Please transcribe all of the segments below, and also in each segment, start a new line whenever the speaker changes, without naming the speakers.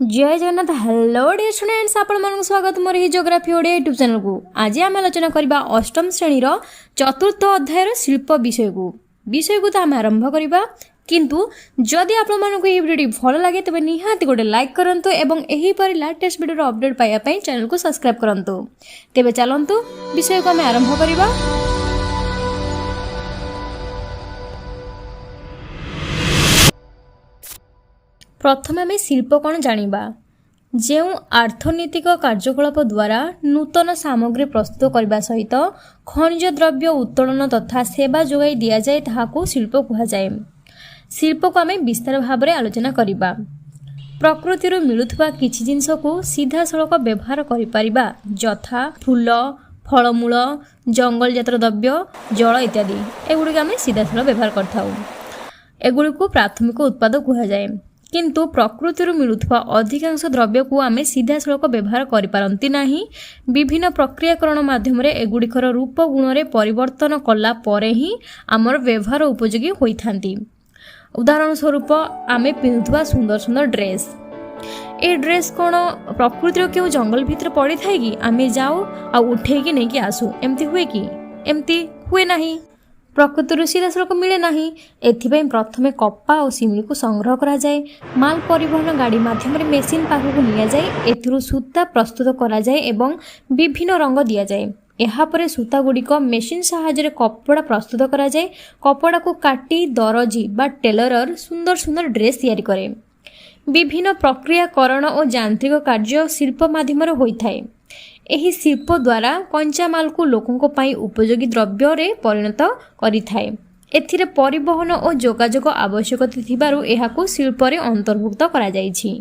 जय Jagannath. Hello dear students, आपण स्वागत मोर ही जियोग्राफी ओडिया यूट्यूब चैनल को। आज आम आलोचना करबा अष्टम श्रेणी चतुर्थ अध्याय शिल्प विषय को तो आम आरंभ करबा। किंतु जदि आपण मानक ये वीडियो भल लगे तबे निहाती गोटे लाइक करंतु एवं एही परि लेटेस्ट वीडियो अपडेट पाइबा पई चैनल को सब्सक्राइब करंतु। तेबे चलंतु विषय को आम आरंभ करबा। प्रथम आम शिल्प कौन जानिबा। जो आर्थनैतिक कार्यकलाप द्वारा नूतन सामग्री प्रस्तुत करने सहित खनिज द्रव्य उत्तोलन तथा सेवा जोगाई दि जाए ताहाको शिल्प कहुए। शिल्प को आम विस्तार भाव में आलोचना करबा। प्रकृति मिलुवा किछि जिनस को सीधा सड़क व्यवहार करिपारिबा, यथा फूल, फलमूल, जंगल जातर द्रव्य, जल इत्यादि। एगुड़ी आम सीधा सड़क व्यवहार करथाउ। एगुड़ी को प्राथमिक उत्पाद कहुए। किंतु प्रकृति मिलुवा अधिकांश द्रव्य को आम सीधा सड़क व्यवहार करिपारंती नाही। विभिन्न प्रक्रियाकरण माध्यम एगुड़िकर रूप गुण में परिवर्तन कला परे ही आमर व्यवहार उपयोगी होइथांती। उदाहरण स्वरूप आम पिंधुवा सुंदर सुंदर ड्रेस। ए ड्रेस कौन प्रकृतिर क्यों जंगल भितर पड़ी थाए कि आम जाऊ आ उठे कि नहीं कि आसू, एमती हुए कि एमती हुए नहीं। प्रकृति सीधा सड़क मिले नहीं। एथिपाई प्रथमे कपा और सिमिली को संग्रह करा जाए। माल परिवहन गाड़ी माध्यम मेसीन पाखक निया जाए। एथिरु सूता प्रस्तुत करा जाए एवं विभिन्न रंग दिया जाए। एहापरे सूता गुड़िक मेसीन साहाय्य कपड़ा प्रस्तुत करा जाए। कपड़ा को काटी दरजी बा टेलर सुंदर सुंदर ड्रेस तैयारी करे। विभिन्न प्रक्रियाकरण और यांत्रिक कार्य शिल्प माध्यम होइथाए। एही शिल्प द्वारा कंचा माल को लोकों पाई उपयोगी द्रव्य रे परिणत करिथाए। एथिरे परिवहन और जोगाजोग आवश्यकता थिबारु एहाकु शिल्प रे अंतर्भुक्त करा जायछि।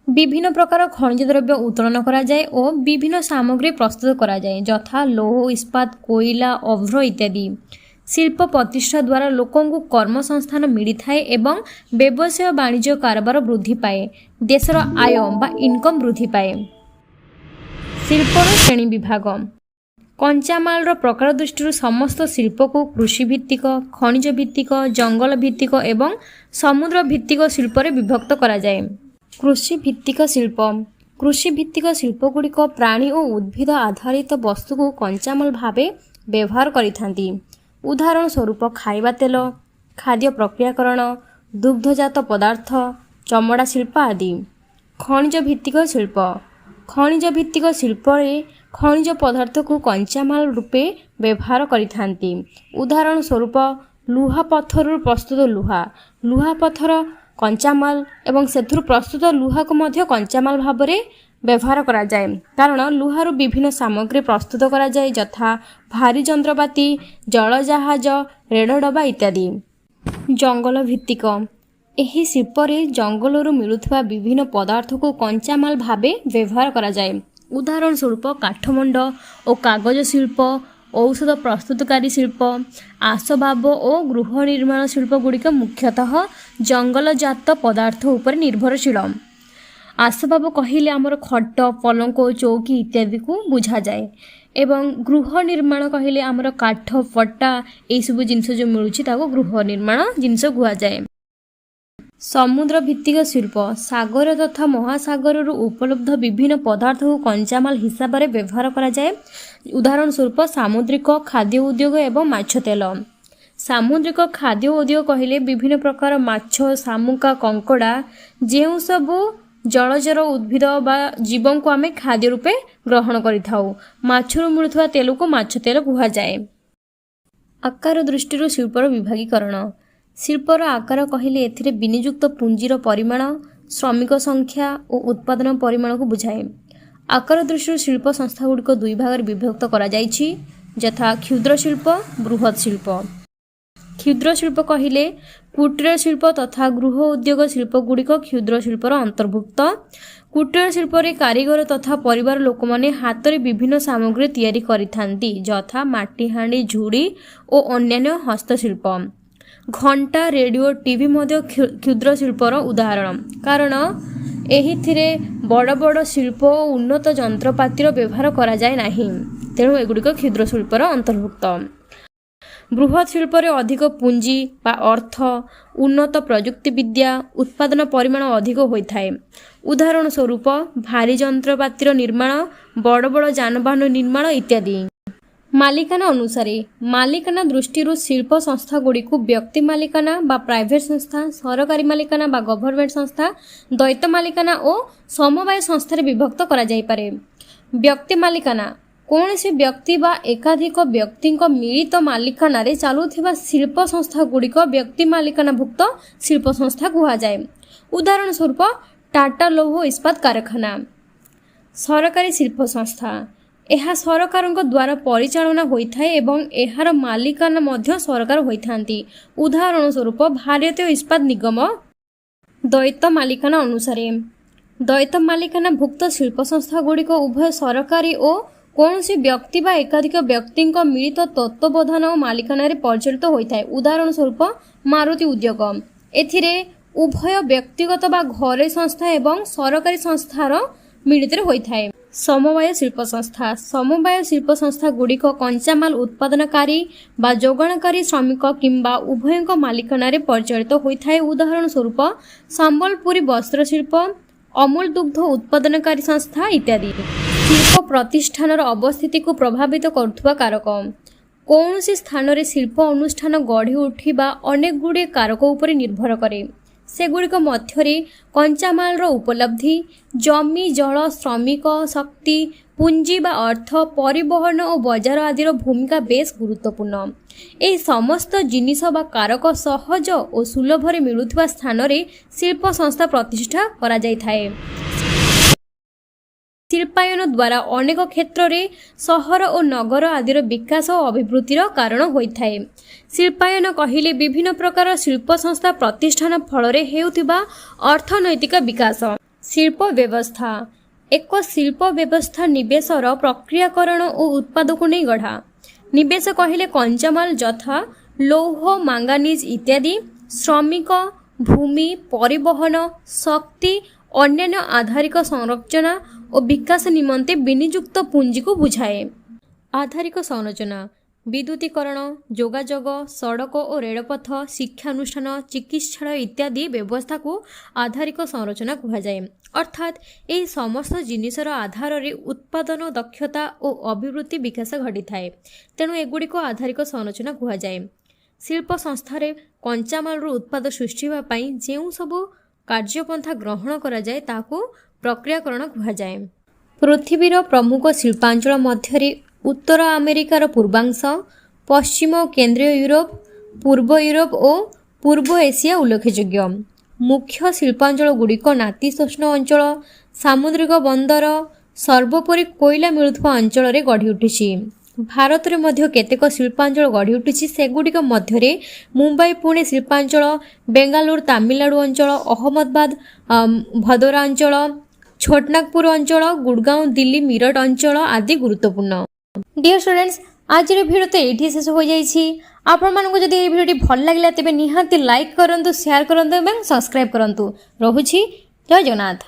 विभिन्न प्रकार खनिज द्रव्य उत्तोलन करा जाए और विभिन्न सामग्री प्रस्तुत करा जाए, यथा लौह, इस्पात, कोयला, अभ्र इत्यादि। शिल्प प्रतिष्ठा द्वारा लोकों को कर्म संस्थान मिलिथाए एवं व्यवसाय वाणिज्य कारोबार वृद्धि पाए। देशर आय बा इनकम वृद्धि पाए। शिल्पर श्रेणी विभाग। कंचामाल प्रकार दृष्टि समस्त शिल्प को कृषि भित्तिक, खनिज भित्तिक, जंगल भित्तिक एवं समुद्र भित्तिक शिल्प रे विभक्त करा जाए। कृषि भित्तिक शिल्प। कृषि भित्तिक शिल्प गुड़िक प्राणी और उद्भिद आधारित वस्तु को कंचामाल भावे व्यवहार करिथांती। उदाहरण स्वरूप खाइबा तेल, खाद्य प्रक्रियाकरण, दुग्धजात पदार्थ, चमड़ा शिल्प आदि। खनिज भित्तिक शिल्प। खनिज भित्तिक शिल्प खनिज पदार्थ को कंचामाल रूपे व्यवहार करिथांती। उदाहरण स्वरूप लुहा पत्थर प्रस्तुत लुहा पत्थर कंचामाल एवं सेथुर प्रस्तुत लुहा को मध्य कंचामाल भाव में व्यवहार करा जाए, कारण लुहारू विभिन्न सामग्री प्रस्तुत करा जाए, यथा भारी यंत्रपाती, जल जहाज, रेल डबा इत्यादि। जंगल भित्तिक। एही शिल्प रे जंगलरू मिलुथुवा विभिन्न पदार्थ को कंचामाल भावे व्यवहार करा जाए। उदाहरण स्वरूप काठमंड और कागज शिल्प, औषध प्रस्तुतकारी शिल्प, आसबाब और गृह निर्माण शिल्प गुड़िक मुख्यतः जंगलजात पदार्थ उपर निर्भरशील। आसबाब कहिले आमर खट, पलंक, चौकी इत्यादि को बुझा जाए एवं गृह निर्माण कहिले आमर काठ, फटा यह सब जिनस जो मिलुछि ताको गृह निर्माण जिनस गुआ जाए। समुद्र भित्तिक शिल्प। सागर तथा महासागर उपलब्ध विभिन्न पदार्थ को कंचामाल हिसाब से व्यवहार करा जाए। उदाहरण स्वरूप सामुद्रिक खाद्य उद्योग एवं माछ तेल। सामुद्रिक खाद्य उद्योग कहले विभिन्न प्रकार माछ, शामुका, कंकड़ा जो सब जलचर उद्भिद बा जीवन को आम खाद्य रूपे ग्रहण करिथाउ। माछरू मिलुथुवा तेल को माछ तेल कहुआ जाए। आकार दृष्टि शिल्पर विभागीकरण। शिल्पर आकार कहले एथिरे विनियुक्त पुंजीर परिमाण, श्रमिक संख्या और उत्पादन परिमाण को बुझाए। आकार दृष्टि शिल्प संस्था गुड़िक दुई भाग विभक्त करा जायछि, यथा क्षुद्र शिल्प, बृहत शिल्प। क्षुद्र शिल्प कहले कुटीर शिल्प तथा गृह उद्योग शिल्प गुड़िक क्षुद्र शिल्पर अंतर्भुक्त। कुटीर शिल्प रे कारीगर तथा परिवार लोक माने हाथ रे विभिन्न सामग्री तैयारी करिथांती, यथा माटी हांडी, झुड़ी और अन्यान्य हस्तशिल्प। घंटा, रेडियो, टीवी मध्य क्षुद्र शिल्पर उदाहरण, कारण एहिथिरे बड़ बड़ शिल्प और उन्नत जंत्रपातिर व्यवहार करा जाए नाही, तेणु एगुड़िक क्षुद्र शिल्पर अंतर्भुक्त। ବୃହତ ଶିଳ୍ପରେ ଅଧିକ ପୁଞ୍ଜି ବା ଅର୍ଥ, ଉନ୍ନତ ପ୍ରଯୁକ୍ତିବିଦ୍ୟା, ଉତ୍ପାଦନ ପରିମାଣ ଅଧିକ ହୋଇଥାଏ। ଉଦାହରଣ ସ୍ୱରୂପ ଭାରୀ ଯନ୍ତ୍ରପାତିର ନିର୍ମାଣ, ବଡ଼ ବଡ଼ ଯାନବାହନ ନିର୍ମାଣ ଇତ୍ୟାଦି। ମାଲିକାନା ଅନୁସାରେ ମାଲିକାନା ଦୃଷ୍ଟିରୁ ଶିଳ୍ପ ସଂସ୍ଥାଗୁଡ଼ିକୁ ବ୍ୟକ୍ତି ମାଲିକାନା ବା ପ୍ରାଇଭେଟ୍ ସଂସ୍ଥା, ସରକାରୀ ମାଲିକାନା ବା ଗଭର୍ଣ୍ଣମେଣ୍ଟ ସଂସ୍ଥା, ଦ୍ୱୈତ ମାଲିକାନା ଓ ସମବାୟ ସଂସ୍ଥାରେ ବିଭକ୍ତ କରାଯାଇପାରେ। ବ୍ୟକ୍ତି ମାଲିକାନା କୌଣସି ବ୍ୟକ୍ତି ବା ଏକାଧିକ ବ୍ୟକ୍ତିଙ୍କ ମିଳିତ ମାଲିକାନାରେ ଚାଲୁଥିବା ଶିଳ୍ପ ସଂସ୍ଥାଗୁଡ଼ିକ ବ୍ୟକ୍ତି ମାଲିକାନାଭୁକ୍ତ ଶିଳ୍ପ ସଂସ୍ଥା କୁହାଯାଏ। ଉଦାହରଣ ସ୍ୱରୂପ ଟାଟା ଲୌହ ଇସ୍ପାତ କାରଖାନା। ସରକାରୀ ଶିଳ୍ପ ସଂସ୍ଥା ଏହା ସରକାରଙ୍କ ଦ୍ୱାରା ପରିଚାଳନା ହୋଇଥାଏ ଏବଂ ଏହାର ମାଲିକାନା ମଧ୍ୟ ସରକାର ହୋଇଥାନ୍ତି। ଉଦାହରଣ ସ୍ୱରୂପ ଭାରତୀୟ ଇସ୍ପାତ ନିଗମ। ଦ୍ୱୈତ ମାଲିକାନା ଅନୁସାରେ ଦ୍ୱୈତ ମାଲିକାନାଭୁକ୍ତ ଶିଳ୍ପ ସଂସ୍ଥାଗୁଡ଼ିକ ଉଭୟ ସରକାରୀ ଓ କୌଣସି ବ୍ୟକ୍ତି ବା ଏକାଧିକ ବ୍ୟକ୍ତିଙ୍କ ମିଳିତ ତତ୍ତ୍ୱାବଧାନ ଓ ମାଲିକାନାରେ ପରିଚାଳିତ ହୋଇଥାଏ। ଉଦାହରଣ ସ୍ୱରୂପ ମାରୁତି ଉଦ୍ୟୋଗ। ଏଥିରେ ଉଭୟ ବ୍ୟକ୍ତିଗତ ବା ଘରୋଇ ସଂସ୍ଥା ଏବଂ ସରକାରୀ ସଂସ୍ଥାର ମିଳିତରେ ହୋଇଥାଏ। ସମବାୟ ଶିଳ୍ପ ସଂସ୍ଥା। ସମବାୟ ଶିଳ୍ପ ସଂସ୍ଥାଗୁଡ଼ିକ କଞ୍ଚାମାଲ ଉତ୍ପାଦନକାରୀ ବା ଯୋଗାଣକାରୀ ଶ୍ରମିକ କିମ୍ବା ଉଭୟଙ୍କ ମାଲିକାନାରେ ପରିଚାଳିତ ହୋଇଥାଏ। ଉଦାହରଣ ସ୍ୱରୂପ ସମ୍ବଲପୁରୀ ବସ୍ତ୍ରଶିଳ୍ପ, ଅମୁଲ ଦୁଗ୍ଧ ଉତ୍ପାଦନକାରୀ ସଂସ୍ଥା ଇତ୍ୟାଦି। ଶିଳ୍ପ ପ୍ରତିଷ୍ଠାନର ଅବସ୍ଥିତିକୁ ପ୍ରଭାବିତ କରୁଥିବା କାରକ। କୌଣସି ସ୍ଥାନରେ ଶିଳ୍ପ ଅନୁଷ୍ଠାନ ଗଢ଼ି ଉଠିବା ଅନେକ ଗୁଡ଼ିଏ କାରକ ଉପରେ ନିର୍ଭର କରେ। ସେଗୁଡ଼ିକ ମଧ୍ୟରେ କଞ୍ଚାମାଲର ଉପଲବ୍ଧି, ଜମି, ଜଳ, ଶ୍ରମିକ ଶକ୍ତି, ପୁଞ୍ଜି ବା ଅର୍ଥ, ପରିବହନ ଓ ବଜାର ଆଦିର ଭୂମିକା ବେଶ୍ ଗୁରୁତ୍ୱପୂର୍ଣ୍ଣ। ଏହି ସମସ୍ତ ଜିନିଷ ବା କାରକ ସହଜ ଓ ସୁଲଭରେ ମିଳୁଥିବା ସ୍ଥାନରେ ଶିଳ୍ପ ସଂସ୍ଥା ପ୍ରତିଷ୍ଠା କରାଯାଇଥାଏ। ଶିଳ୍ପାୟନ ଦ୍ୱାରା ଅନେକ କ୍ଷେତ୍ରରେ ସହର ଓ ନଗର ଆଦିର ବିକାଶ ଓ ଅଭିବୃଦ୍ଧିର କାରଣ ହୋଇଥାଏ। ଶିଳ୍ପାୟନ କହିଲେ ବିଭିନ୍ନ ପ୍ରକାର ଶିଳ୍ପ ସଂସ୍ଥା ପ୍ରତିଷ୍ଠାନ ଫଳରେ ହେଉଥିବା ଅର୍ଥନୈତିକ ବିକାଶ। ଶିଳ୍ପ ବ୍ୟବସ୍ଥା ଏକ ଶିଳ୍ପ ବ୍ୟବସ୍ଥା ନିବେଶର ପ୍ରକ୍ରିୟାକରଣ ଓ ଉତ୍ପାଦକୁ ନେଇ ଗଢ଼ା। ନିବେଶ କହିଲେ କଞ୍ଚାମାଲ ଯଥା ଲୌହ, ମାଙ୍ଗାନିଜ୍ ଇତ୍ୟାଦି, ଶ୍ରମିକ, ଭୂମି, ପରିବହନ, ଶକ୍ତି, ଅନ୍ୟାନ୍ୟ ଆଧାରିକ ସଂରଚନା ଓ ବିକାଶ ନିମନ୍ତେ ବିନିଯୁକ୍ତ ପୁଞ୍ଜିକୁ ବୁଝାଏ। ଆଧାରିକ ସଂରଚନା ବିଦ୍ୟୁତୀକରଣ, ଯୋଗାଯୋଗ, ସଡ଼କ ଓ ରେଳପଥ, ଶିକ୍ଷାନୁଷ୍ଠାନ, ଚିକିତ୍ସାଳୟ ଇତ୍ୟାଦି ବ୍ୟବସ୍ଥାକୁ ଆଧାରିକ ସଂରଚନା କୁହାଯାଏ। ଅର୍ଥାତ୍ ଏହି ସମସ୍ତ ଜିନିଷର ଆଧାରରେ ଉତ୍ପାଦନ, ଦକ୍ଷତା ଓ ଅଭିବୃଦ୍ଧି ବିକାଶ ଘଟିଥାଏ। ତେଣୁ ଏଗୁଡ଼ିକୁ ଆଧାରିକ ସଂରଚନା କୁହାଯାଏ। ଶିଳ୍ପ ସଂସ୍ଥାରେ କଞ୍ଚାମାଲର ଉତ୍ପାଦ ସୃଷ୍ଟି ହେବା ପାଇଁ ଯେଉଁ ସବୁ କାର୍ଯ୍ୟପନ୍ଥା ଗ୍ରହଣ କରାଯାଏ ତାହାକୁ ପ୍ରକ୍ରିୟାକରଣ କୁହାଯାଏ। ପୃଥିବୀର ପ୍ରମୁଖ ଶିଳ୍ପାଞ୍ଚଳ ମଧ୍ୟରେ ଉତ୍ତର ଆମେରିକାର ପୂର୍ବାଂଶ, ପଶ୍ଚିମ ଓ କେନ୍ଦ୍ରୀୟ ୟୁରୋପ, ପୂର୍ବ ୟୁରୋପ ଓ ପୂର୍ବ ଏସିଆ ଉଲ୍ଲେଖଯୋଗ୍ୟ। ମୁଖ୍ୟ ଶିଳ୍ପାଞ୍ଚଳଗୁଡ଼ିକ ନାତିଶୀତୋଷ୍ଣ ଅଞ୍ଚଳ, ସାମୁଦ୍ରିକ ବନ୍ଦର, ସର୍ବୋପରି କୋଇଲା ମିଳୁଥିବା ଅଞ୍ଚଳରେ ଗଢ଼ି ଉଠିଛି। ଭାରତରେ ମଧ୍ୟ କେତେକ ଶିଳ୍ପାଞ୍ଚଳ ଗଢ଼ି ଉଠିଛି। ସେଗୁଡ଼ିକ ମଧ୍ୟରେ ମୁମ୍ବାଇ ପୁଣେ ଶିଳ୍ପାଞ୍ଚଳ, ବେଙ୍ଗାଲୁରୁ ତାମିଲନାଡୁ ଅଞ୍ଚଳ, ଅହମ୍ମଦାବାଦ ଭଦୋରା ଅଞ୍ଚଳ, ଛୋଟନାଗପୁର ଅଞ୍ଚଳ, ଗୁଡ଼ଗାଁଓ ଦିଲ୍ଲୀ ମିରଟ ଅଞ୍ଚଳ ଆଦି ଗୁରୁତ୍ୱପୂର୍ଣ୍ଣ। ଡିୟର ଷ୍ଟୁଡେଣ୍ଟସ୍, ଆଜିର ଭିଡ଼ିଓ ତ ଏଇଠି ଶେଷ ହୋଇଯାଇଛି। ଆପଣମାନଙ୍କୁ ଯଦି ଏହି ଭିଡ଼ିଓଟି ଭଲ ଲାଗିଲା ତେବେ ନିହାତି ଲାଇକ୍ କରନ୍ତୁ, ସେୟାର କରନ୍ତୁ ଏବଂ ସବସ୍କ୍ରାଇବ୍ କରନ୍ତୁ। ରହୁଛି, ଜୟ ଜଗନ୍ନାଥ।